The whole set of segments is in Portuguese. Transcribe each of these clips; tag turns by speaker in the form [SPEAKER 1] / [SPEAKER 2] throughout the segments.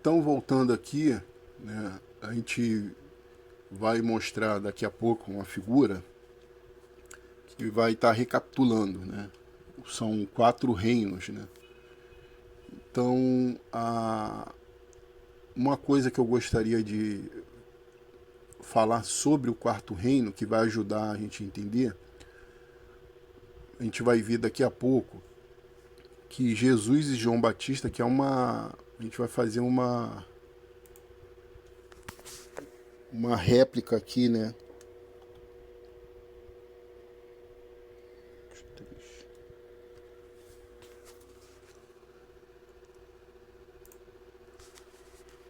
[SPEAKER 1] Então, voltando aqui, né, a gente vai mostrar daqui a pouco uma figura que vai estar recapitulando, né? São 4 reinos, né? Então, uma coisa que eu gostaria de falar sobre o 4º reino, que vai ajudar a gente a entender, a gente vai ver daqui a pouco que Jesus e João Batista, que é uma... A gente vai fazer uma réplica aqui, né?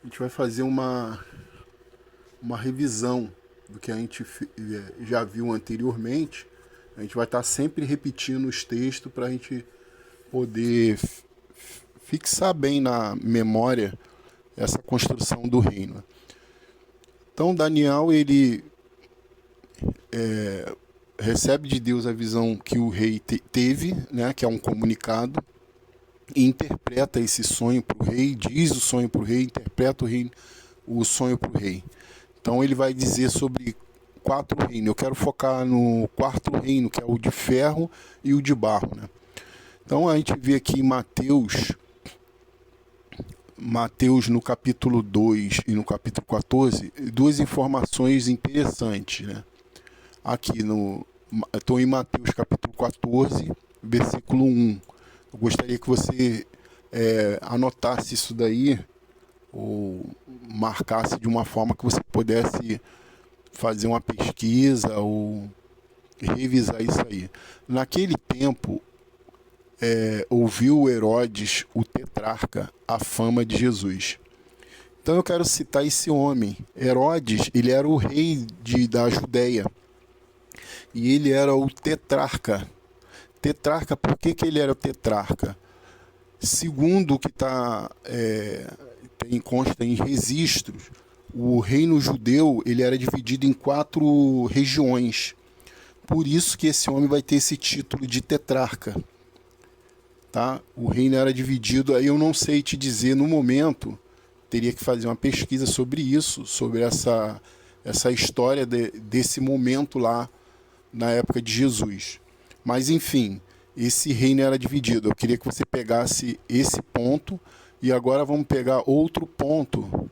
[SPEAKER 1] A gente vai fazer uma revisão do que a gente já viu anteriormente. A gente vai estar sempre repetindo os textos para a gente poder fixar bem na memória essa construção do reino. Então Daniel, ele recebe de Deus a visão que o rei teve, né, que é um comunicado, e interpreta esse sonho para o rei, diz o sonho para o rei, interpreta o sonho para o rei. Então ele vai dizer sobre 4 reinos. Eu quero focar no 4º reino, que é o de ferro e o de barro, né? Então a gente vê aqui em Mateus no capítulo 2 e no capítulo 14, 2 informações interessantes, né? Aqui estou em Mateus capítulo 14, versículo 1. Eu gostaria que você anotasse isso daí, ou marcasse de uma forma que você pudesse fazer uma pesquisa ou revisar isso aí. Naquele tempo, ouviu Herodes, o tetrarca, a fama de Jesus. Então eu quero citar esse homem. Herodes, ele era o rei da Judéia. E ele era o tetrarca. Tetrarca, por que ele era o tetrarca? Segundo o que consta em registros, o reino judeu ele era dividido em 4 regiões. Por isso que esse homem vai ter esse título de tetrarca. Tá? O reino era dividido, aí eu não sei te dizer no momento, teria que fazer uma pesquisa sobre isso, sobre essa história desse momento lá, na época de Jesus. Mas enfim, esse reino era dividido. Eu queria que você pegasse esse ponto, e agora vamos pegar outro ponto.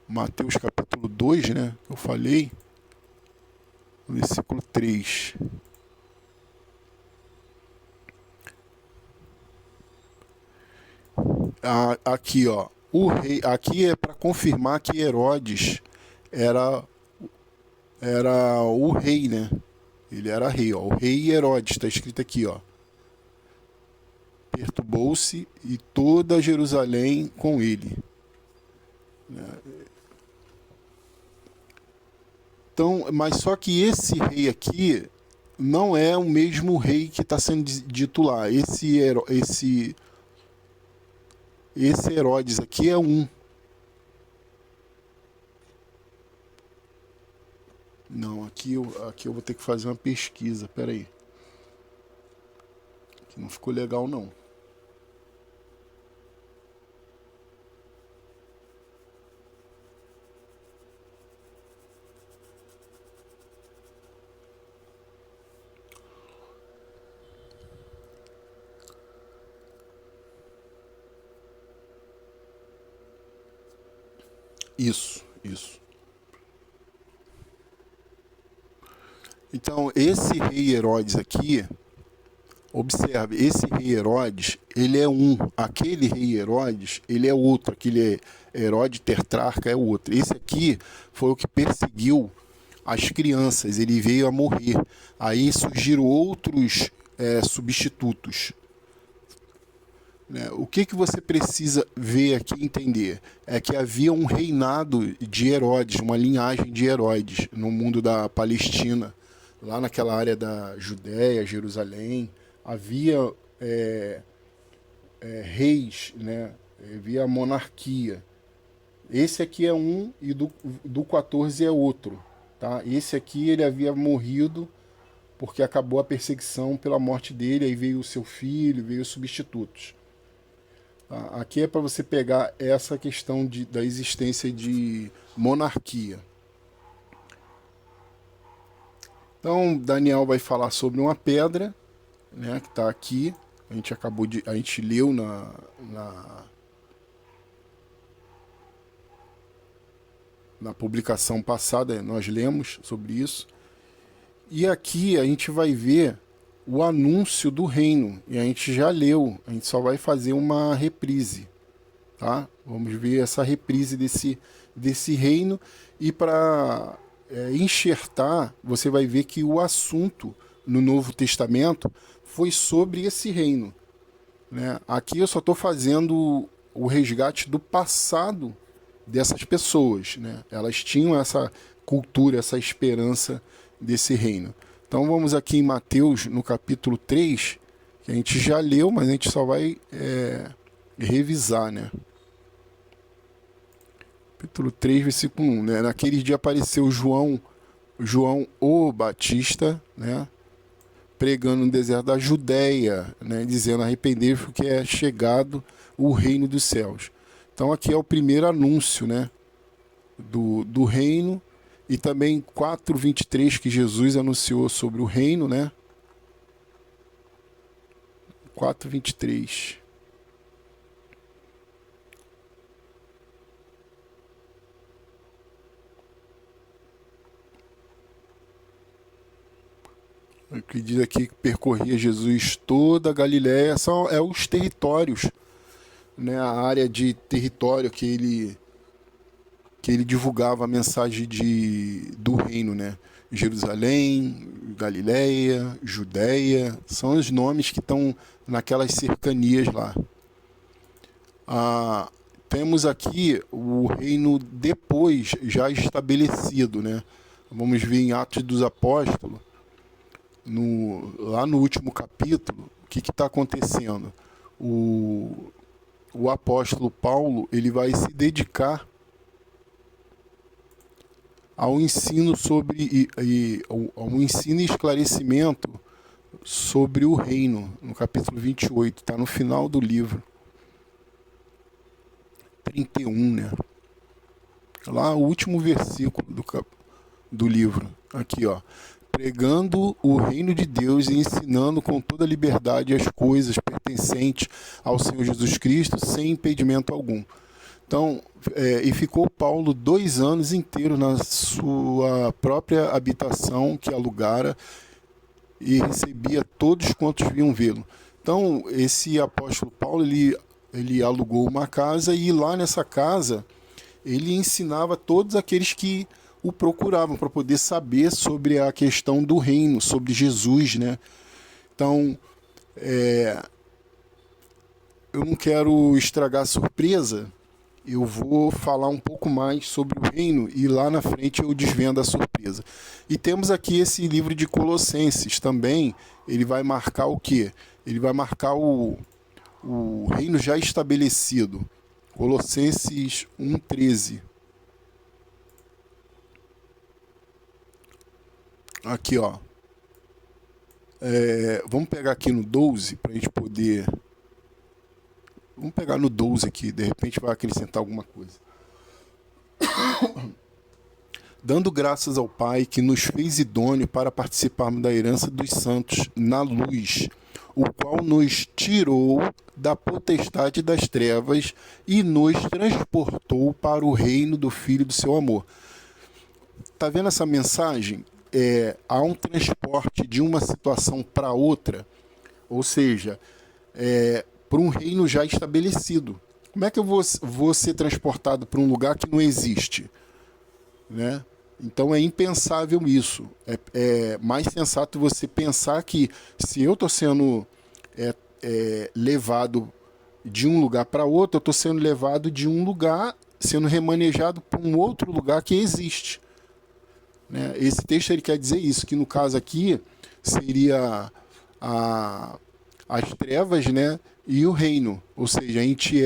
[SPEAKER 1] Mateus capítulo 2, né, que eu falei, versículo 3. Aqui, ó, o rei, aqui é para confirmar que Herodes era o rei, né? Ele era rei, ó. O rei Herodes, está escrito aqui, ó. Perturbou-se e toda Jerusalém com ele. Então, mas só que esse rei aqui não é o mesmo rei que está sendo dito lá. Esse Herodes aqui é um. Não, aqui eu vou ter que fazer uma pesquisa. Pera aí. Aqui não ficou legal, não. Isso. Então, esse rei Herodes aqui, observe, esse rei Herodes, ele é um. Aquele rei Herodes, ele é outro. Aquele Herodes tetrarca é outro. Esse aqui foi o que perseguiu as crianças, ele veio a morrer. Aí surgiram outros substitutos. O que você precisa ver aqui e entender? É que havia um reinado de Herodes, uma linhagem de Herodes no mundo da Palestina, lá naquela área da Judéia, Jerusalém. Havia reis, né? Havia monarquia. Esse aqui é um e do 14 é outro. Tá? Esse aqui ele havia morrido porque acabou a perseguição pela morte dele, aí veio o seu filho, veio os substitutos. Tá? Aqui é para você pegar essa questão da existência de monarquia. Então, Daniel vai falar sobre uma pedra, né, que está aqui. A gente leu na publicação passada, nós lemos sobre isso. E aqui a gente vai ver o anúncio do reino. E a gente já leu, a gente só vai fazer uma reprise. Tá? Vamos ver essa reprise desse reino. E para enxertar, você vai ver que o assunto no Novo Testamento foi sobre esse reino. Né? Aqui eu só estou fazendo o resgate do passado dessas pessoas. Né? Elas tinham essa cultura, essa esperança desse reino. Então vamos aqui em Mateus, no capítulo 3, que a gente já leu, mas a gente só vai revisar. Né? Capítulo 3, versículo 1. Né? Naquele dia apareceu João o Batista, né? Pregando no deserto da Judéia, né? Dizendo: arrependei-vos porque é chegado o reino dos céus. Então aqui é o primeiro anúncio, né? do reino. E também 4:23, que Jesus anunciou sobre o reino, né? 4:23. Que diz aqui que percorria Jesus toda a Galiléia, são os territórios, né? A área de território que ele divulgava a mensagem do reino, né? Jerusalém, Galiléia, Judéia, são os nomes que estão naquelas cercanias lá. Temos aqui o reino depois já estabelecido, né? Vamos ver em Atos dos Apóstolos, lá no último capítulo, o que está acontecendo. O apóstolo Paulo, ele vai se dedicar ao ensino ao ensino e esclarecimento sobre o reino, no capítulo 28, está no final do livro 31, né? Lá o último versículo do livro, aqui, ó: pregando o reino de Deus e ensinando com toda liberdade as coisas pertencentes ao Senhor Jesus Cristo, sem impedimento algum. Então, e ficou Paulo 2 anos inteiros na sua própria habitação que alugara, e recebia todos quantos vinham vê-lo. Então, esse apóstolo Paulo, ele alugou uma casa, e lá nessa casa ele ensinava todos aqueles que o procuravam para poder saber sobre a questão do reino, sobre Jesus, né? Então, eu não quero estragar a surpresa. Eu vou falar um pouco mais sobre o reino e lá na frente eu desvendo a surpresa. E temos aqui esse livro de Colossenses também. Ele vai marcar o quê? Ele vai marcar o reino já estabelecido. Colossenses 1:13. Aqui, ó. Vamos pegar aqui no 12 para a gente poder... Vamos pegar no 12 aqui, de repente vai acrescentar alguma coisa. Dando graças ao Pai que nos fez idôneo para participarmos da herança dos santos na luz, o qual nos tirou da potestade das trevas e nos transportou para o reino do Filho do seu amor. Tá vendo essa mensagem? Há um transporte de uma situação para outra, ou seja, para um reino já estabelecido. Como é que eu vou ser transportado para um lugar que não existe? Né? Então é impensável isso. É mais sensato você pensar que se eu estou sendo levado de um lugar para outro, eu estou sendo levado de um lugar, sendo remanejado para um outro lugar que existe. Né? Esse texto ele quer dizer isso, que no caso aqui seria as trevas, né, e o reino. Ou seja, a gente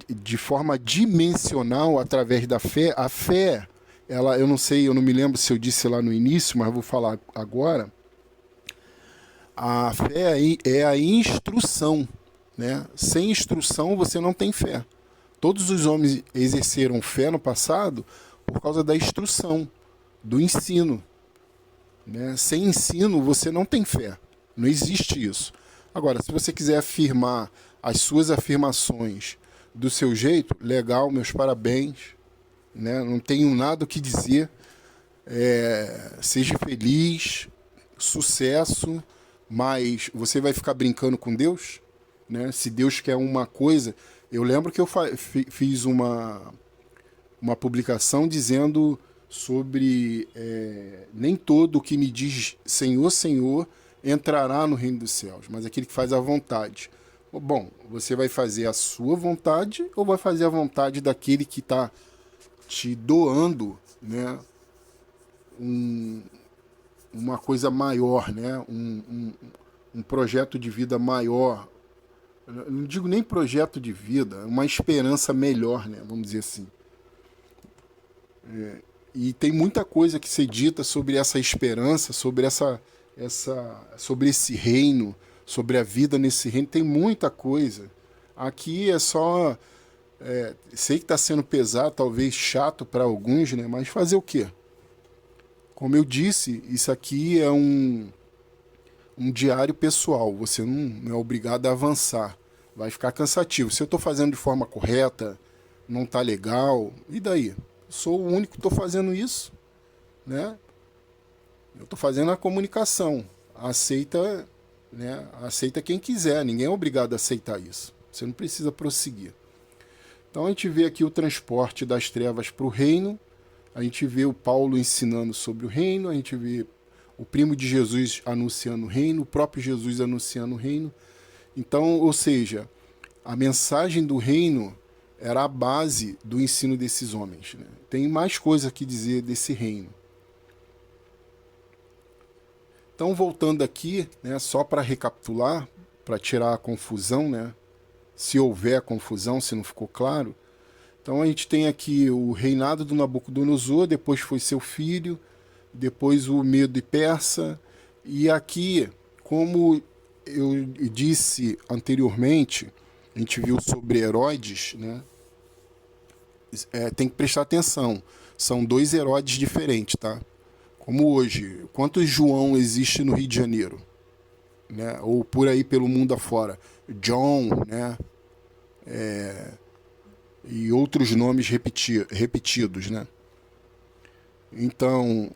[SPEAKER 1] de forma dimensional através da fé. A fé, eu não me lembro se eu disse lá no início, mas vou falar agora. A fé é a instrução. né? Sem instrução você não tem fé. Todos os homens exerceram fé no passado por causa da instrução, do ensino, né? Sem ensino você não tem fé. Não existe isso. Agora, se você quiser afirmar as suas afirmações do seu jeito, legal, meus parabéns, né? Não tenho nada o que dizer. Seja feliz, sucesso, mas você vai ficar brincando com Deus, né? Se Deus quer uma coisa, eu lembro que eu fiz uma publicação dizendo sobre nem todo que me diz Senhor, Senhor entrará no reino dos céus, mas aquele que faz a vontade. Bom, você vai fazer a sua vontade ou vai fazer a vontade daquele que está te doando, né, uma coisa maior, né, um projeto de vida maior. Eu não digo nem projeto de vida, uma esperança melhor, né, vamos dizer assim. E tem muita coisa que se dita sobre essa esperança, sobre sobre esse reino, sobre a vida nesse reino. Tem muita coisa. Aqui é só... sei que está sendo pesado, talvez chato para alguns, né? Mas fazer o quê? Como eu disse, isso aqui é um diário pessoal. Você não é obrigado a avançar. Vai ficar cansativo. Se eu estou fazendo de forma correta, não está legal, e daí? Sou o único que estou fazendo isso, né? Eu estou fazendo a comunicação. Aceita, né? Aceita quem quiser. Ninguém é obrigado a aceitar isso. Você não precisa prosseguir. Então a gente vê aqui o transporte das trevas para o reino. A gente vê o Paulo ensinando sobre o reino. A gente vê o primo de Jesus anunciando o reino. O próprio Jesus anunciando o reino. Então, ou seja, a mensagem do reino era a base do ensino desses homens, né? Tem mais coisa que dizer desse reino. Então, voltando aqui, né, só para recapitular, para tirar a confusão, né, se houver confusão, se não ficou claro. Então, a gente tem aqui o reinado do Nabucodonosor, depois foi seu filho, depois o Medo e Persa, e aqui, como eu disse anteriormente, a gente viu sobre Herodes, né? Tem que prestar atenção. São 2 Herodes diferentes, tá? Como hoje, quantos João existe no Rio de Janeiro? Né? Ou por aí pelo mundo afora? John, né? E outros nomes repetidos, né? Então,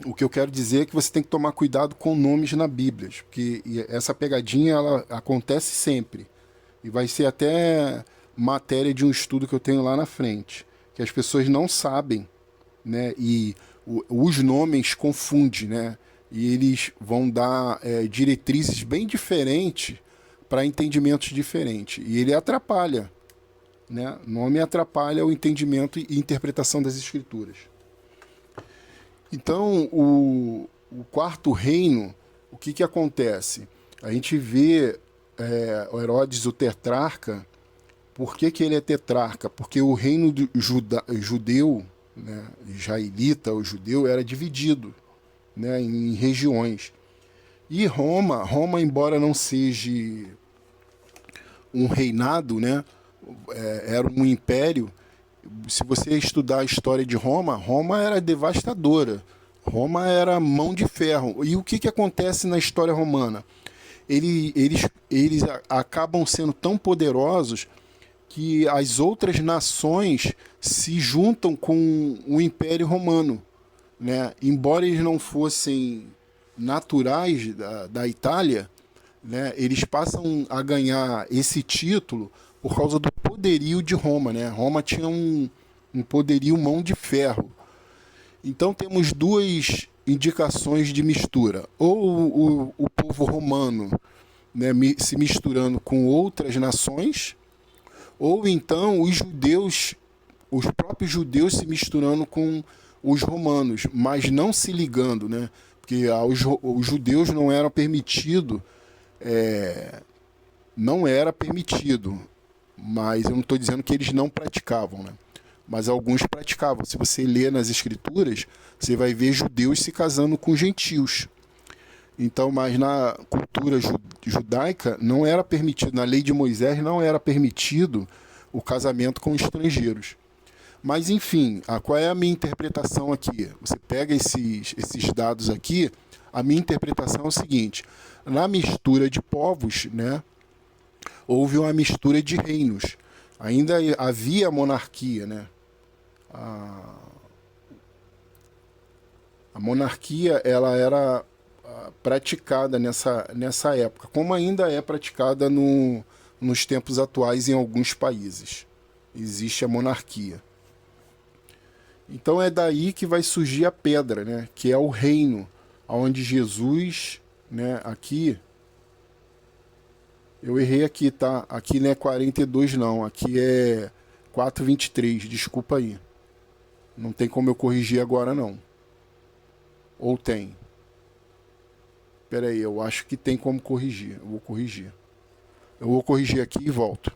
[SPEAKER 1] o que eu quero dizer é que você tem que tomar cuidado com nomes na Bíblia, porque essa pegadinha ela acontece sempre. E vai ser até matéria de um estudo que eu tenho lá na frente, que as pessoas não sabem, né? E os nomes confundem, né? E eles vão dar diretrizes bem diferentes para entendimentos diferentes. E ele atrapalha, né? O nome atrapalha o entendimento e interpretação das Escrituras. Então, o quarto reino, o que acontece? A gente vê o Herodes, o tetrarca. Por que ele é tetrarca? Porque o reino judeu, né, israelita, o judeu, era dividido, né, em regiões. E Roma, embora não seja um reinado, né, era um império. Se você estudar a história de Roma, Roma era devastadora. Roma era mão de ferro. E o que acontece na história romana? Eles acabam sendo tão poderosos que as outras nações se juntam com o Império Romano, né? Embora eles não fossem naturais da Itália, né? Eles passam a ganhar esse título por causa do poderio de Roma, né? Roma tinha um poderio mão de ferro. Então temos 2 indicações de mistura. Ou o povo romano, né, se misturando com outras nações, ou então os próprios judeus se misturando com os romanos, mas não se ligando, né? Porque os judeus não era permitido, mas eu não estou dizendo que eles não praticavam, né? Mas alguns praticavam. Se você ler nas Escrituras, você vai ver judeus se casando com gentios. Então, mas na cultura judaica não era permitido, na lei de Moisés não era permitido o casamento com estrangeiros. Mas enfim, qual é a minha interpretação aqui? Você pega esses dados aqui, a minha interpretação é o seguinte: na mistura de povos, né, houve uma mistura de reinos. Ainda havia monarquia, né? A, a monarquia ela era praticada nessa época, como ainda é praticada nos tempos atuais em alguns países. Existe a monarquia. Então é daí que vai surgir a pedra, né? Que é o reino, onde Jesus, né? Aqui, eu errei aqui, tá? Aqui não é 42 não, aqui é 4:23, desculpa aí. Não tem como eu corrigir agora não. Ou tem? Pera aí, eu acho que tem como corrigir. Eu vou corrigir. Eu vou corrigir aqui e volto.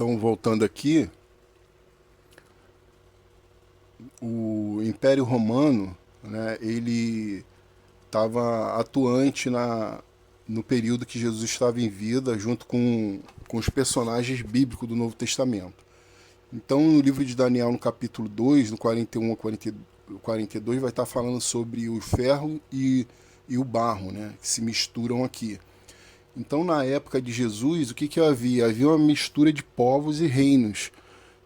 [SPEAKER 1] Então, voltando aqui, o Império Romano, né, ele estava atuante no período que Jesus estava em vida, junto com os personagens bíblicos do Novo Testamento. Então, no livro de Daniel, no capítulo 2, no 41 a 42, vai estar falando sobre o ferro e o barro, né, que se misturam aqui. Então, na época de Jesus, o que havia? Havia uma mistura de povos e reinos.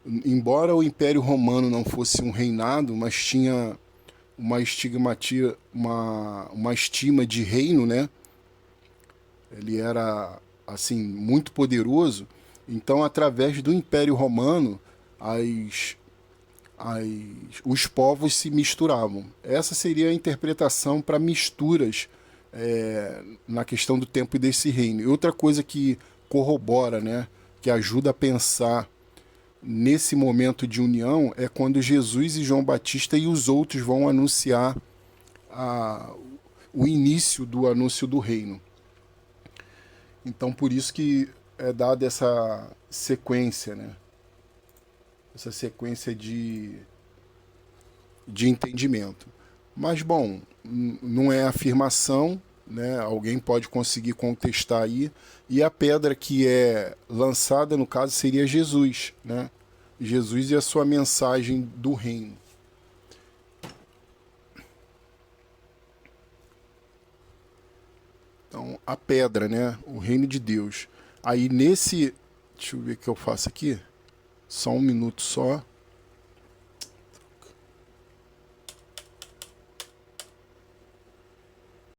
[SPEAKER 1] Embora o Império Romano não fosse um reinado, mas tinha uma estima de reino, né? Ele era assim muito poderoso. Então, através do Império Romano, os povos se misturavam. Essa seria a interpretação para misturas na questão do tempo desse reino. E outra coisa que corrobora, né, que ajuda a pensar nesse momento de união é quando Jesus e João Batista e os outros vão anunciar o início do anúncio do reino. Então, por isso que é dada essa sequência, né? Essa sequência de entendimento. Mas, bom, não é afirmação, né? Alguém pode conseguir contestar aí. E a pedra que é lançada, no caso, seria Jesus, né? Jesus e a sua mensagem do reino. Então, a pedra, né? O reino de Deus. Aí nesse... Deixa eu ver o que eu faço aqui. Só um minuto só.